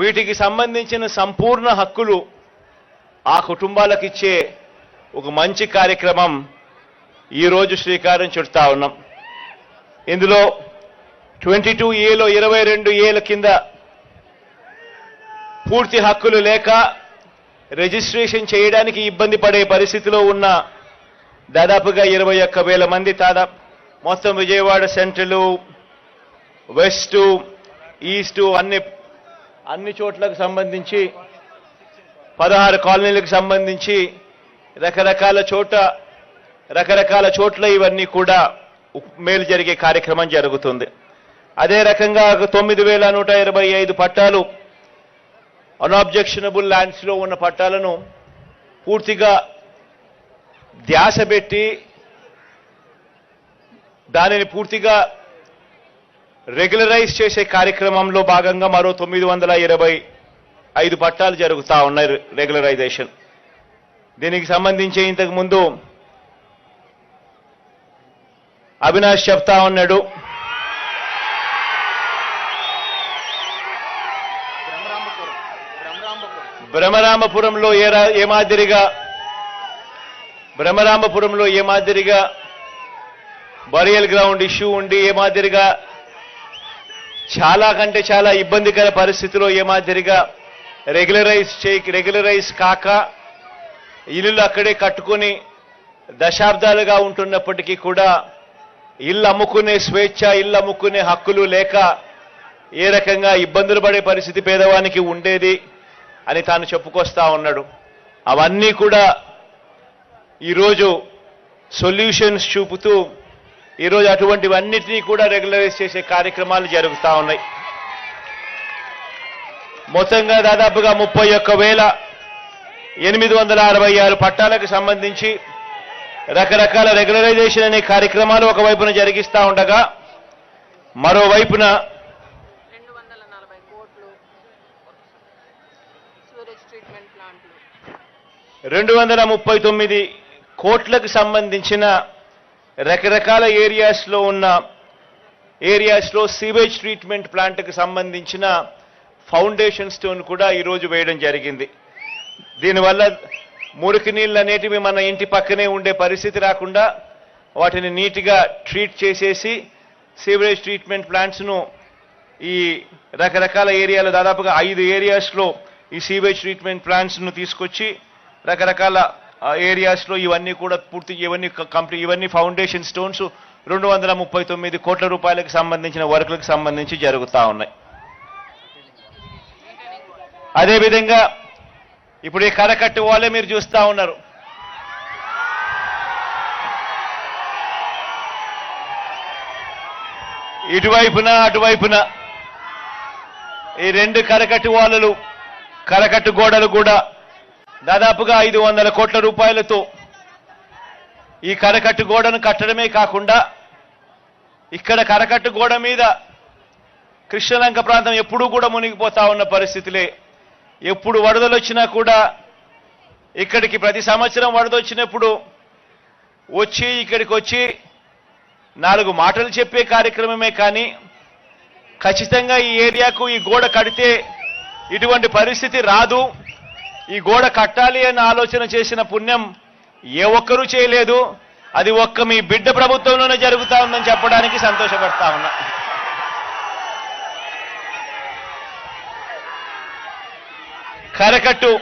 వీటికి సంబంధించిన సంపూర్ణ హక్కులు ఆ కుటుంబాలకు ఇచ్చే ఒక మంచి కార్యక్రమం ఈరోజు శ్రీకారం చుడతా ఉన్నాం. ఇందులో 22A లో 22 ఏళ్ల కింద పూర్తి హక్కులు లేక రిజిస్ట్రేషన్ చేయడానికి ఇబ్బంది పడే పరిస్థితిలో ఉన్న దాదాపుగా 21,000 మంది మొత్తం విజయవాడ సెంట్రల్, వెస్ట్, ఈస్ట్ అన్ని చోట్లకు సంబంధించి 16 కాలనీలకు సంబంధించి రకరకాల చోట్ల ఇవన్నీ కూడా మేలు జరిగే కార్యక్రమం జరుగుతుంది. అదే రకంగా 9,125 పట్టాలు అన్అబ్జెక్షనబుల్ ల్యాండ్స్ లో ఉన్న పట్టాలను పూర్తిగా ధ్యాస పెట్టి దానిని పూర్తిగా రెగ్యులరైజ్ చేసే కార్యక్రమంలో భాగంగా మరో 925 పట్టాలు జరుగుతా ఉన్నాయి రెగ్యులరైజేషన్. దీనికి సంబంధించి ఇంతకు ముందు అవినాష్ చెప్తా ఉన్నాడు, బ్రహ్మరాంబపురంలో ఏ మాదిరిగా బరియల్ గ్రౌండ్ ఇష్యూ ఉండి ఏ మాదిరిగా చాలా కంటే చాలా ఇబ్బందికర పరిస్థితిలో ఏ మాదిరిగా రెగ్యులరైజ్ కాక ఇల్లు అక్కడే కట్టుకొని దశాబ్దాలుగా ఉంటున్నప్పటికీ కూడా ఇల్లు అమ్ముకునే స్వేచ్ఛ, ఇల్లు అమ్ముకునే హక్కులు లేక ఏ రకంగా ఇబ్బందులు పడే పరిస్థితి పేదవానికి ఉండేది అని తాను చెప్పుకొస్తా ఉన్నాడు. అవన్నీ కూడా ఈరోజు సొల్యూషన్స్ చూపుతూ ఈరోజు అటువంటివన్నిటినీ కూడా రెగ్యులరైజ్ చేసే కార్యక్రమాలు జరుగుతూ ఉన్నాయి. మొత్తంగా దాదాపుగా 31,866 పట్టాలకు సంబంధించి రకరకాల రెగ్యులరైజేషన్ అనే కార్యక్రమాలు ఒకవైపున జరిగిస్తూ ఉండగా మరోవైపున 239 కోట్లకు సంబంధించిన రకరకాల ఏరియాస్లో సీవేజ్ ట్రీట్మెంట్ ప్లాంట్కి సంబంధించిన ఫౌండేషన్ స్టోన్ కూడా ఈరోజు వేయడం జరిగింది. దీనివల్ల మురికి నీళ్ళు అనేటివి మన ఇంటి పక్కనే ఉండే పరిస్థితి రాకుండా వాటిని నీట్గా ట్రీట్ చేసేసి సీవేజ్ ట్రీట్మెంట్ ప్లాంట్స్ను ఈ రకరకాల ఏరియాలో దాదాపుగా 5 ఏరియాస్లో ఈ సీవేజ్ ట్రీట్మెంట్ ప్లాంట్స్ను తీసుకొచ్చి రకరకాల ఏరియాస్లో ఇవన్నీ కూడా ఇవన్నీ ఫౌండేషన్ స్టోన్స్ 239 కోట్ల రూపాయలకు సంబంధించిన వర్కులకు సంబంధించి జరుగుతూ ఉన్నాయి. అదేవిధంగా ఇప్పుడు ఈ కరకట్టు వాళ్ళే మీరు చూస్తూ ఉన్నారు. ఇటువైపున అటువైపున ఈ 2 కరకట్టు గోడలు కూడా దాదాపుగా 500 కోట్ల రూపాయలతో ఈ కరకట్టు గోడను కట్టడమే కాకుండా ఇక్కడ కరకట్టు గోడ మీద కృష్ణలంక ప్రాంతం ఎప్పుడూ కూడా మునిగిపోతా ఉన్న పరిస్థితులే. ఎప్పుడు వరదలు వచ్చినా కూడా ఇక్కడికి ప్రతి సంవత్సరం వరద వచ్చినప్పుడు ఇక్కడికి వచ్చి 4 మాటలు చెప్పే కార్యక్రమమే కానీ ఖచ్చితంగా ఈ ఏరియాకు ఈ గోడ కడితే ఇటువంటి పరిస్థితి రాదు, ఈ గోడ కట్టాలి అన్న ఆలోచన చేసిన పుణ్యం ఏ ఒక్కరూ చేయలేదు. అది ఒక్క మీ బిడ్డ ప్రభుత్వంలోనే జరుగుతా ఉందని చెప్పడానికి సంతోషపడతా ఉన్నా. కరకట్టు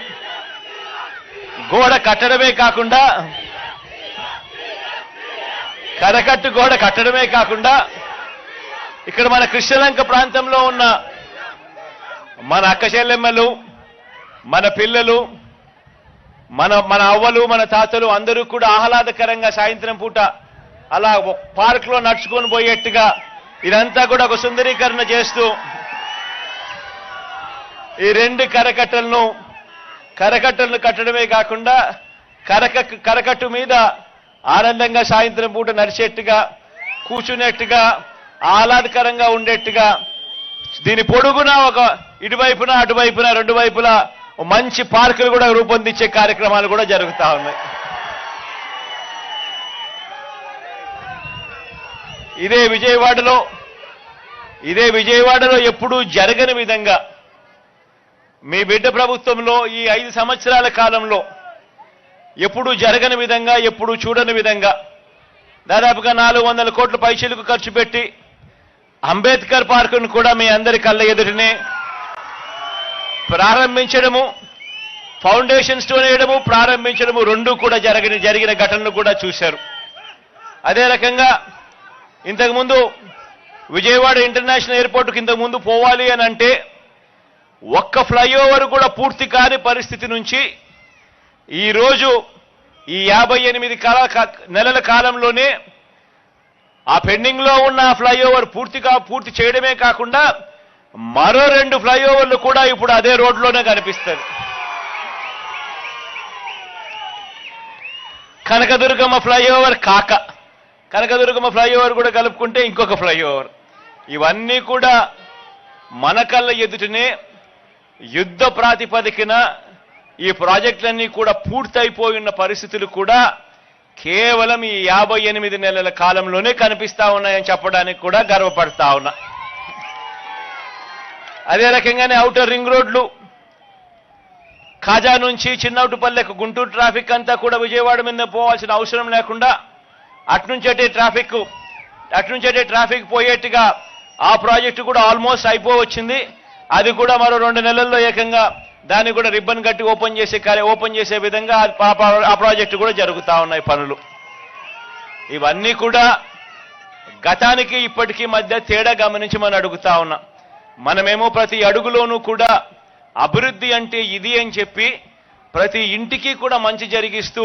గోడ కట్టడమే కాకుండా ఇక్కడ మన కృష్ణలంక ప్రాంతంలో ఉన్న మన అక్క చెల్లెమ్మలు, మన పిల్లలు, మన అవ్వలు, మన తాతలు అందరూ కూడా ఆహ్లాదకరంగా సాయంత్రం పూట అలా పార్క్ లో నడుచుకొని పోయేట్టుగా ఇదంతా కూడా ఒక సుందరీకరణ చేస్తూ ఈ 2 కరకట్టలను కట్టడమే కాకుండా కరకట్టు మీద ఆనందంగా సాయంత్రం పూట నడిచేట్టుగా, కూర్చునేట్టుగా, ఆహ్లాదకరంగా ఉండేట్టుగా దీని పొడుగున ఒక ఇటువైపున అటువైపున 2 వైపులా మంచి పార్కులు కూడా రూపొందించే కార్యక్రమాలు కూడా జరుగుతూ ఉన్నాయి. ఇదే విజయవాడలో ఎప్పుడూ జరగని విధంగా మీ బిడ్డ ప్రభుత్వంలో ఈ 5 సంవత్సరాల కాలంలో ఎప్పుడూ జరగని విధంగా, ఎప్పుడూ చూడని విధంగా దాదాపుగా 400 కోట్ల పైసలకు ఖర్చు పెట్టి అంబేద్కర్ పార్కును కూడా మీ అందరి కళ్ళ ఎదుటనే ప్రారంభించడము, ఫౌండేషన్ స్టోన్ వేయడము, ప్రారంభించడము రెండూ కూడా జరిగిన ఘటనలు కూడా చూశారు. అదే రకంగా ఇంతకుముందు విజయవాడ ఇంటర్నేషనల్ ఎయిర్పోర్టుకి ఇంతకుముందు పోవాలి అని అంటే ఒక్క ఫ్లైఓవర్ కూడా పూర్తి కాని పరిస్థితి నుంచి ఈరోజు ఈ 58 నెలల కాలంలోనే ఆ పెండింగ్లో ఉన్న ఫ్లైఓవర్ పూర్తి చేయడమే కాకుండా మరో 2 ఫ్లైఓవర్లు కూడా ఇప్పుడు అదే రోడ్లోనే కనిపిస్తారు. కనకదుర్గమ్మ ఫ్లైఓవర్ కనకదుర్గమ్మ ఫ్లైఓవర్ కూడా కలుపుకుంటే ఇంకొక ఫ్లైఓవర్. ఇవన్నీ కూడా మన కళ్ళ ఎదుటనే యుద్ధ ప్రాతిపదికన ఈ ప్రాజెక్టులన్నీ కూడా పూర్తయిపోయిన పరిస్థితులు కూడా కేవలం ఈ 58 నెలల కాలంలోనే కనిపిస్తా ఉన్నాయని చెప్పడానికి కూడా గర్వపడతా ఉన్నా. అదే రకంగానే ఔటర్ రింగ్ రోడ్లు కాజా నుంచి చిన్నౌటుపల్లెకు గుంటూరు ట్రాఫిక్ అంతా కూడా విజయవాడ మీద పోవాల్సిన అవసరం లేకుండా అట్నుంచటే ట్రాఫిక్ పోయేట్టుగా ఆ ప్రాజెక్టు కూడా ఆల్మోస్ట్ అయిపోవచ్చింది. అది కూడా మరో 2 నెలల్లో ఏకంగా దాన్ని కూడా రిబ్బన్ కట్టి ఓపెన్ చేసే విధంగా ఆ ప్రాజెక్టు కూడా జరుగుతూ ఉన్నాయి పనులు. ఇవన్నీ కూడా గతానికి ఇప్పటికీ మధ్య తేడా గమనించి మనం అడుగుతా ఉన్నాం. మనమేమో ప్రతి అడుగులోనూ కూడా అభివృద్ధి అంటే ఇది అని చెప్పి ప్రతి ఇంటికి కూడా మంచి జరిగిస్తూ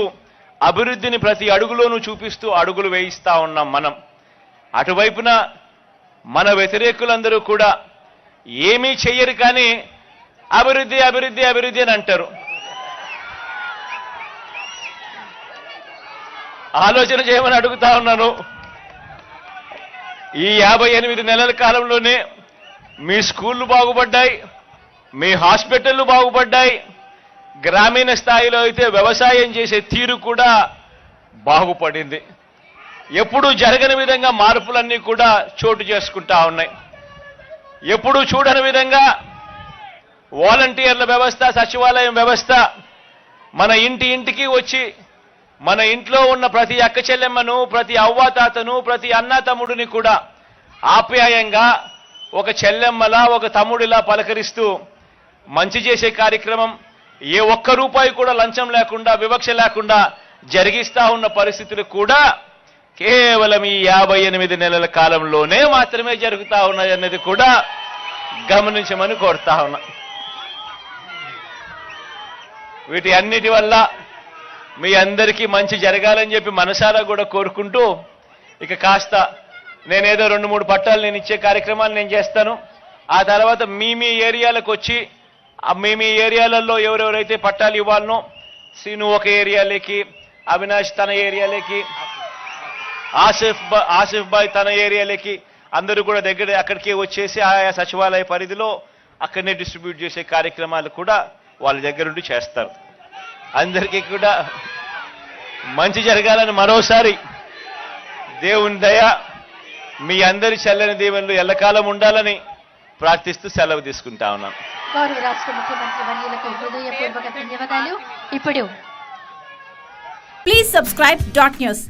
అభివృద్ధిని ప్రతి అడుగులోనూ చూపిస్తూ అడుగులు వేయిస్తా ఉన్నాం మనం. అటువైపున మన వ్యతిరేకులందరూ కూడా ఏమీ చెయ్యరు కానీ అభివృద్ధి అభివృద్ధి అభివృద్ధి అని అంటారు. ఆలోచన చేయమని అడుగుతా ఉన్నాను. ఈ 58 నెలల కాలంలోనే మీ స్కూళ్ళు బాగుపడ్డాయి, మీ హాస్పిటళ్ళు బాగుపడ్డాయి, గ్రామీణ స్థాయిలో అయితే వ్యవసాయం చేసే తీరు కూడా బాగుపడింది. ఎప్పుడూ జరగని విధంగా మార్పులన్నీ కూడా చోటు చేసుకుంటా ఉన్నాయి. ఎప్పుడూ చూడని విధంగా వాలంటీర్ల వ్యవస్థ, సచివాలయం వ్యవస్థ మన ఇంటికి వచ్చి మన ఇంట్లో ఉన్న ప్రతి అక్క చెల్లెమ్మను, ప్రతి అవ్వాతాతను, ప్రతి అన్నా తమ్ముడిని కూడా ఆప్యాయంగా ఒక చెల్లెమ్మలా, ఒక తమ్ముడిలా పలకరిస్తూ మంచి చేసే కార్యక్రమం ఏ ఒక్క రూపాయి కూడా లంచం లేకుండా, వివక్ష లేకుండా జరిగిస్తా ఉన్న పరిస్థితులు కూడా కేవలం ఈ 58 నెలల కాలంలోనే మాత్రమే జరుగుతా ఉన్నాయన్నది కూడా గమనించమని కోరుతా ఉన్నా. వీటి అన్నిటి వల్ల మీ అందరికీ మంచి జరగాలని చెప్పి మనసారా కూడా కోరుకుంటూ ఇక కాస్త నేనేదో 2-3 పట్టాలు నేను ఇచ్చే కార్యక్రమాలు నేను చేస్తాను. ఆ తర్వాత మీ ఏరియాలకు వచ్చి మీ ఏరియాలలో ఎవరెవరైతే పట్టాలు ఇవ్వాలనో, శ్రీను ఒక ఏరియాలోకి, అవినాష్ తన ఏరియాలోకి, ఆసిఫ్ బాయ్ తన ఏరియాలోకి అందరూ కూడా అక్కడికి వచ్చేసి ఆయా సచివాలయ పరిధిలో అక్కడనే డిస్ట్రిబ్యూట్ చేసే కార్యక్రమాలు కూడా వాళ్ళ దగ్గరుండి చేస్తారు. అందరికీ కూడా మంచి జరగాలని మరోసారి దేవుని దయ, మీ అందరి చల్లని దీవెనలు ఎల్లకాలం ఉండాలని ప్రార్థిస్తూ సెలవు తీసుకుంటా ఉన్నాను. గౌరవ రాష్ట్ర ముఖ్యమంత్రి వర్యులకు హృదయపూర్వక ధన్యవాదాలు. ఇప్పుడు ప్లీజ్ సబ్స్క్రైబ్ డాట్ న్యూస్.